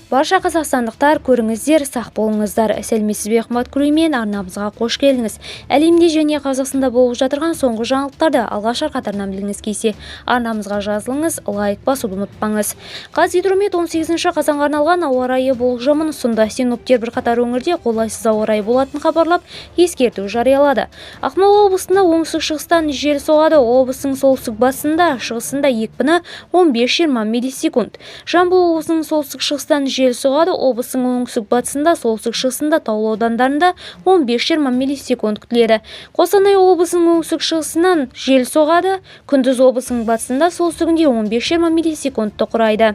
Барша қазақстандықтар көріңіздер, сақ болыңыздар. Сәлеметсіз бе, қымбатты көрермен, арнамызға қош келдіңіз. Әлемде және Қазақстанда болып жатырған соңғы жаңалықтарды алғашқы қатарынан білгіңіз келсе, арнамызға жазылыңыз, лайк басуды ұмытпаңыз. Қазгидромет 18 қазанға арналған ауа райы болжамын ұсынды. Синоптиктер бірқатар өңірде қолайсыз ауа райы болатынын хабарлап, ескерту жариялады. Ақмола облысында оңтүстік-шығыстан жел соғады. Облыстың солтүстік-батысында, шығысында екпіні 15-20 миллисекунд. Жамбыл облысының солтүстік-шығыстан жел соғады. Облыстың оңтүстік-батысында, солтүстік-шығысында, таулы аудандарында 15-20 миллисекунд күтіледі. Қостанай облысының оңтүстік-шығысынан жел соғады. Күндіз облысының батысында, солтүстігінде 15-20 миллисекундты құрайды.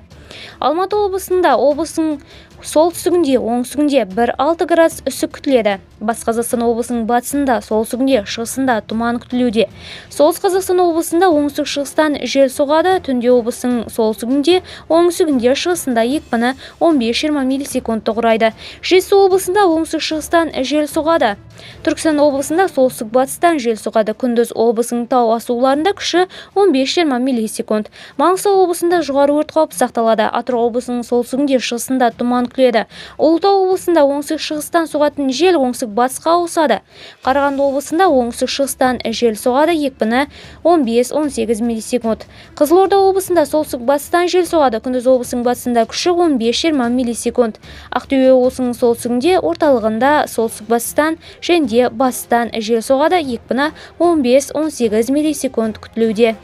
Алматы облысында, облысының солтүстігінде, оңтүстігінде 1-6 градус үсік күтіледі. Батыс Қазақстан облысының батысында, солтүстігінде, шығысында тұман күтілуде. Солтүстік Қазақстан облысында оңтүстік-шығыстан жел соғады. Түнде облысының солтүстігінде, оңтүстігінде, шығысында екпіні 15-20 миллисекундты құрайды. Жетісу облысында оңтүстік-шығыстан жел соғады. Түркістан облысында солтүстік-батыстан жел соғады. Күндіз облысының тау асуларында күші 15-20 миллисекунд. Маңғыстау облысында жоғары өрт қаупі сақталады. Атырау облысының солтүстігінде, шығысында тұман күтіледі. Ұлытау облысында оңтүстік-шығыстан соғатын жел оңтүстік-батысқа ауысады. Қарағанды облысында оңтүстік-шығыстан жел соғады, екпіні 15-18 миллисекунд. Қызылорда облысында солтүстік-батыстан жел соғады. Күндіз облысының батысында күші 15-20 миллисекунд. Ақтөбе облысының солтүстігінде, орталығында солтүстік-батыстан және батыстан жел соғады, екпіні 15-18 миллисекунд күтілуде.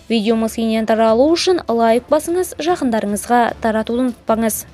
Видеомыз кеңінен таралу үшін лайк басыңыз, жақындарыңызға таратуды ұмытпаңыз.